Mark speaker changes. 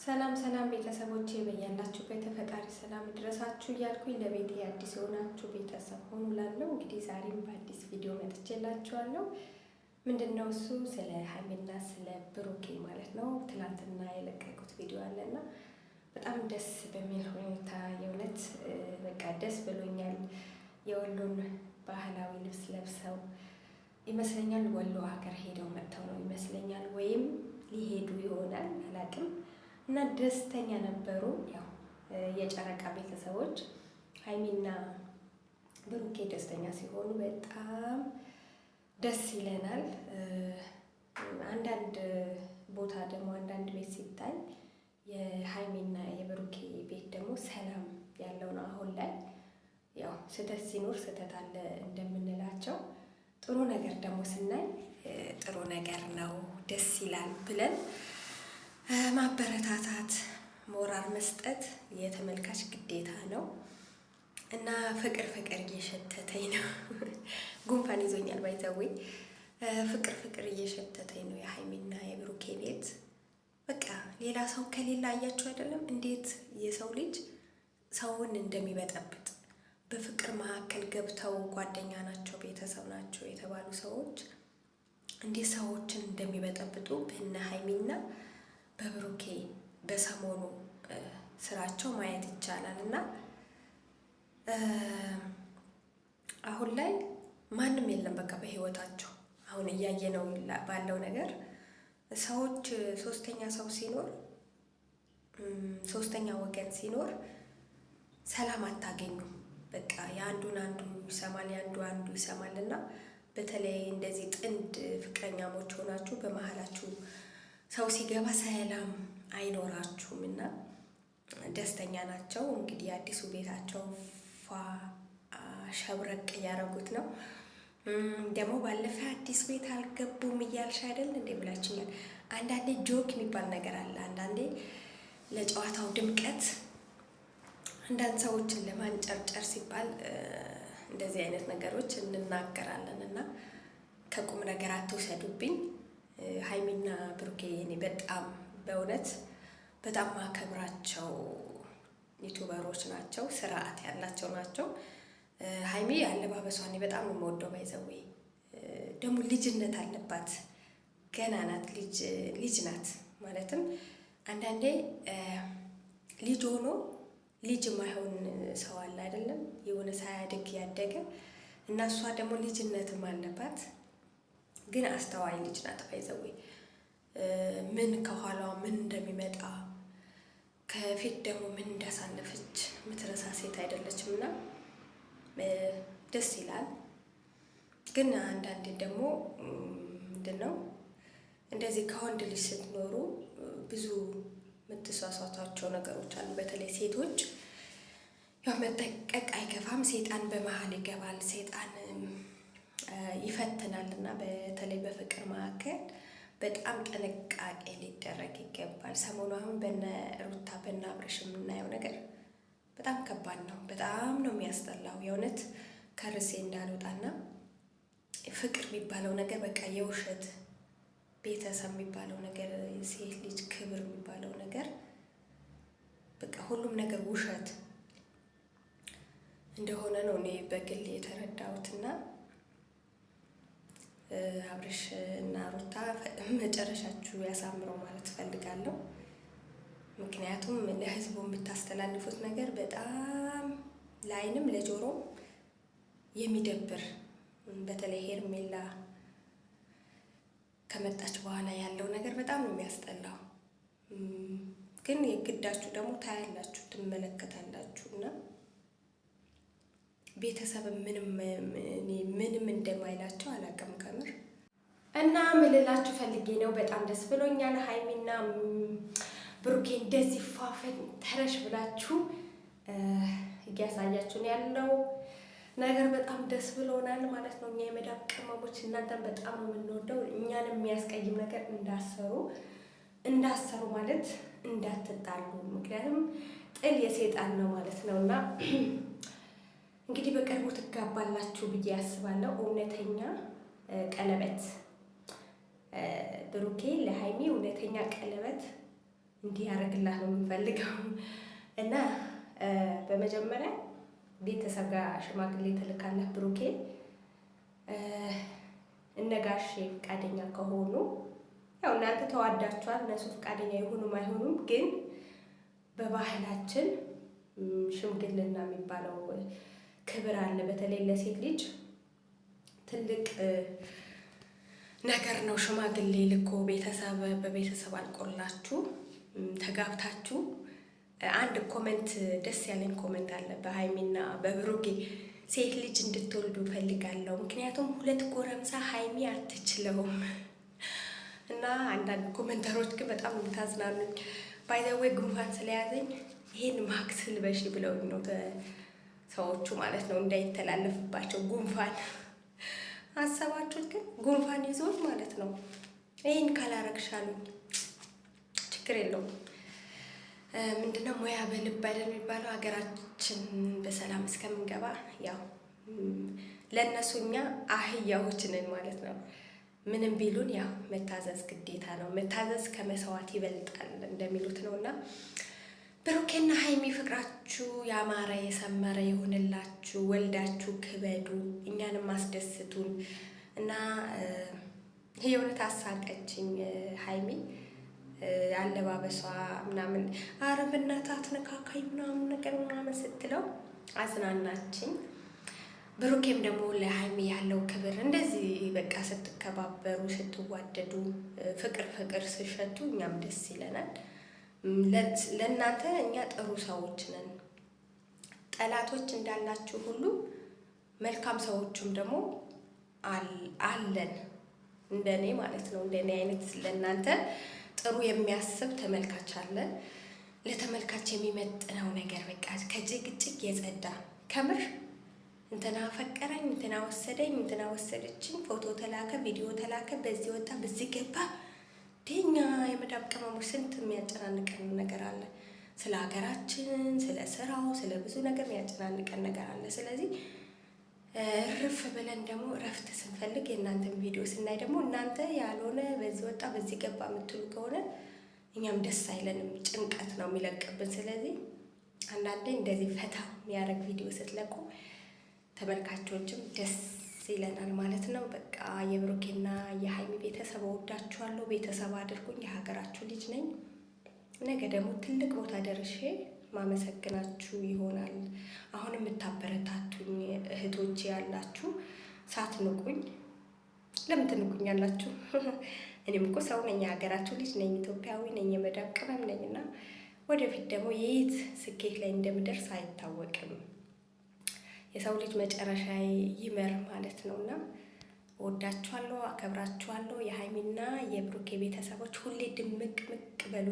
Speaker 1: ሰላም ሰላም ቤተሰቦቼ በያላችሁበት ፈጣሪ ሰላም ይድረሳችሁ እያልኩኝ ለቤቴ አዲስ የሆናችሁ ቤተሰብ ሆኑ እላለሁ። እንግዲህ ዛሬም በአዲስ ቪዲዮ መጥቼላችኋለሁ። ምንድነው እሱ ስለ ሀይሚና ስለ ብሩኬ ማለት ነው። ትናንትና የለቀቁት ቪዲዮ አለና በጣም ደስ በሚል ሁኔታ የእውነት በቃ ደስ ብሎኛል። የወሎን ባህላዊ ልብስ ለብሰው ይመስለኛል ወሎ ሀገር ሄደው መጥተው ነው ይመስለኛል፣ ወይም ሊሄዱ ይሆናል አላውቅም። እና ደስተኛ ነበሩ። ያው የጨረቃ ቤተሰቦች ሀይሚና ብሩኬ ደስተኛ ሲሆኑ በጣም ደስ ይለናል። አንዳንድ ቦታ ደግሞ አንዳንድ ቤት ሲታይ የሀይሚና የብሩኬ ቤት ደግሞ ሰላም ያለው ነው። አሁን ላይ ያው ስህተት ሲኖር ስህተት አለ እንደምንላቸው ጥሩ ነገር ደግሞ ስናይ ጥሩ ነገር ነው ደስ ይላል ብለን ማበረታታት ሞራል መስጠት የተመልካች ግዴታ ነው። እና ፍቅር እየሸተተኝ ነው። ጉንፋን ይዞኛል ባይዘዌ ፍቅር እየሸተተኝ ነው የሀይሚና የብሩኬ ቤት። በቃ ሌላ ሰው ከሌላ አያችሁ አይደለም እንዴት የሰው ልጅ ሰውን እንደሚበጠብጥ። በፍቅር መካከል ገብተው ጓደኛ ናቸው ቤተሰብ ናቸው የተባሉ ሰዎች እንዴት ሰዎችን እንደሚበጠብጡ በእነ ሀይሚና በብሩኬ በሰሞኑ ስራቸው ማየት ይቻላል። እና አሁን ላይ ማንም የለም በቃ በህይወታቸው አሁን እያየነው ባለው ነገር ሰዎች ሶስተኛ ሰው ሲኖር ሶስተኛ ወገን ሲኖር ሰላም አታገኙም። በቃ የአንዱን አንዱ ይሰማል አንዱ ይሰማል። እና በተለይ እንደዚህ ጥንድ ፍቅረኛሞች ሆናችሁ በመሀላችሁ ሰው ሲገባ ሰላም አይኖራችሁም። እና ደስተኛ ናቸው። እንግዲህ አዲሱ ቤታቸው ሸብረቅ እያደረጉት ነው። ደግሞ ባለፈ አዲስ ቤት አልገቡም እያልሽ አይደል እንዴ ብላችኛል። አንዳንዴ ጆክ የሚባል ነገር አለ። አንዳንዴ ለጨዋታው ድምቀት አንዳንድ ሰዎችን ለማንጨርጨር ሲባል እንደዚህ አይነት ነገሮች እንናገራለን። እና ከቁም ነገር አትውሰዱብኝ። ሀይሚና ብሩኬ እኔ በጣም በእውነት በጣም ማከብራቸው ዩቱበሮች ናቸው። ስርዓት ያላቸው ናቸው። ሀይሚ አለባበሷን በጣም ነው የምወደው። ባይዘዌ ደግሞ ልጅነት አለባት። ገና ናት፣ ልጅ ናት። ማለትም አንዳንዴ ልጅ ሆኖ ልጅ ማይሆን ሰው አለ አይደለም፣ የሆነ ሳያድግ ያደገ እና እሷ ደግሞ ልጅነትም አለባት። ግን አስተዋይ ልጅ ናት። ባይዘዌ ምን ከኋላዋ ምን እንደሚመጣ ከፊት ደግሞ ምን እንዳሳለፈች ምትረሳ ሴት አይደለችም። እና ደስ ይላል። ግን አንዳንዴ ደግሞ ምንድነው እንደዚህ ከወንድ ልጅ ስትኖሩ ብዙ የምትሳሳቷቸው ነገሮች አሉ። በተለይ ሴቶች ያው መጠንቀቅ አይከፋም። ሴጣን በመሀል ይገባል፣ ሴጣን ይፈትናል። እና በተለይ በፍቅር መካከል በጣም ጥንቃቄ ሊደረግ ይገባል። ሰሞኑ አሁን በነ ሩታ በነ አብርሽ የምናየው ነገር በጣም ከባድ ነው። በጣም ነው የሚያስጠላው። የእውነት ከርሴ እንዳልወጣና ፍቅር የሚባለው ነገር በቃ የውሸት ቤተሰብ የሚባለው ነገር ሴት ልጅ ክብር የሚባለው ነገር በቃ ሁሉም ነገር ውሸት እንደሆነ ነው እኔ በግል የተረዳሁትና አብርሽ እና ሩታ መጨረሻችሁ ያሳምረው ማለት ፈልጋለሁ። ምክንያቱም ለህዝቡ የምታስተላልፉት ነገር በጣም ለዓይንም ለጆሮም የሚደብር፣ በተለይ ሄርሜላ ከመጣች በኋላ ያለው ነገር በጣም ነው የሚያስጠላው። ግን የግዳችሁ ደግሞ ታያላችሁ፣ ትመለከታላችሁ። እና ቤተሰብ ምንም እንደማይላቸው አላውቅም ከምር። እና ምልላችሁ ፈልጌ ነው በጣም ደስ ብሎኛል። ሀይሚና ብሩኬ እንደዚህ ፋፈን ተረሽ ብላችሁ እያሳያችሁ ነው ያለው ነገር በጣም ደስ ብሎናል ማለት ነው። እኛ የመዳብ ቅመሞች እናንተን በጣም ነው የምንወደው። እኛን የሚያስቀይም ነገር እንዳሰሩ ማለት እንዳትጣሉ፣ ምክንያቱም ጥል የሰይጣን ነው ማለት ነው። እና እንግዲህ በቅርቡ ትጋባላችሁ ብዬ ያስባለሁ። እውነተኛ ቀለበት ብሩኬ ለሀይሚ እውነተኛ ቀለበት እንዲያደርግላት ነው የምንፈልገው እና በመጀመሪያ ቤተሰብ ጋር ሽማግሌ ትልካለህ ብሩኬ። እነጋሼ ፈቃደኛ ከሆኑ ያው እናንተ ተዋዳችኋል፣ እነሱ ፈቃደኛ ይሁኑም አይሆኑም፣ ግን በባህላችን ሽምግልና የሚባለው ክብር አለ። በተለይ ለሴት ልጅ ትልቅ ነገር ነው። ሽማግሌ ልኮ ቤተሰብ በቤተሰብ አልቆላችሁ ተጋብታችሁ። አንድ ኮመንት ደስ ያለኝ ኮመንት አለ በሀይሚና በብሩኬ። ሴት ልጅ እንድትወልዱ ፈልጋለሁ፣ ምክንያቱም 2 ጎረምሳ ሀይሚ አትችለውም። እና አንዳንድ ኮመንተሮች ግን በጣም የምታዝናኑኝ ባይዘዌ ጉንፋን ስለያዘኝ ይሄን ማክስ ልበሽ ብለውኝ ነው ሰዎቹ ማለት ነው፣ እንዳይተላለፍባቸው ጉንፋን አሰባችሁት። ግን ጉንፋን ይዞት ማለት ነው ይሄን ካላረግሻሉኝ ችግር የለውም። ምንድነው ሙያ በልብ አይደል የሚባለው። ሀገራችን በሰላም እስከምንገባ ያው ለእነሱ እኛ አህያዎች ነን ማለት ነው። ምንም ቢሉን ያው መታዘዝ ግዴታ ነው። መታዘዝ ከመስዋዕት ይበልጣል እንደሚሉት ነው። እና ብሩኬና ሀይሚ ፍቅራችሁ ያማረ የሰመረ ይሁንላችሁ። ወልዳችሁ ክበዱ፣ እኛንም አስደስቱን። እና የእውነት አሳቀችኝ ሀይሚ አለባበሷ ምናምን፣ ኧረ በእናትህ አትነካካኝ ምናምን ነገር ምናምን ስትለው አዝናናችኝ። ብሩኬም ደግሞ ለሀይሚ ያለው ክብር እንደዚህ በቃ ስትከባበሩ ስትዋደዱ ፍቅር ስሸቱ እኛም ደስ ይለናል። ለእናንተ እኛ ጥሩ ሰዎች ነን። ጠላቶች እንዳላችሁ ሁሉ መልካም ሰዎችም ደግሞ አለን፣ እንደኔ ማለት ነው። እንደኔ አይነት ለእናንተ ጥሩ የሚያስብ ተመልካች አለ። ለተመልካች የሚመጥነው ነገር በቃ ከጭቅጭቅ የጸዳ ከምር እንትና ፈቀረኝ፣ እንትና ወሰደኝ፣ እንትና ወሰደችኝ፣ ፎቶ ተላከ፣ ቪዲዮ ተላከ፣ በዚህ ወጣ በዚህ ገባ። ደኛ የመዳብ ቅመሞች ስንት የሚያጨናንቀን ነገር አለ። ስለ ሀገራችን፣ ስለ ስራው፣ ስለ ብዙ ነገር የሚያጨናንቀን ነገር አለ። ስለዚህ እርፍ ብለን ደግሞ እረፍት ስንፈልግ የእናንተን ቪዲዮ ስናይ ደግሞ እናንተ ያልሆነ በዚህ ወጣ በዚህ ገባ የምትሉ ከሆነ እኛም ደስ አይለንም፣ ጭንቀት ነው የሚለቅብን። ስለዚህ አንዳንዴ እንደዚህ ፈታ የሚያደርግ ቪዲዮ ስትለቁ ተመልካቾችም ደስ ይለናል ማለት ነው። በቃ የብሩኬና የሀይሚ ቤተሰብ እወዳችኋለሁ። ቤተሰብ አድርጉኝ። የሀገራችሁ ልጅ ነኝ። ነገ ደግሞ ትልቅ ቦታ ደርሼ ማመሰግናችሁ ይሆናል። አሁን የምታበረታቱኝ እህቶቼ ያላችሁ ሳትንቁኝ፣ ለምን ትንቁኛላችሁ? እኔም እኮ ሰው ነኝ፣ የሀገራችሁ ልጅ ነኝ፣ ኢትዮጵያዊ ነኝ፣ የመዳብ ቅመም ነኝ። እና ወደፊት ደግሞ የት ስኬት ላይ እንደምደርስ አይታወቅም። የሰው ልጅ መጨረሻ ይመር ማለት ነው። እና ወዳችኋለሁ፣ አከብራችኋለሁ። የሀይሚና የብሩኬ ቤተሰቦች ሁሌ ድምቅ ምቅ በሉ።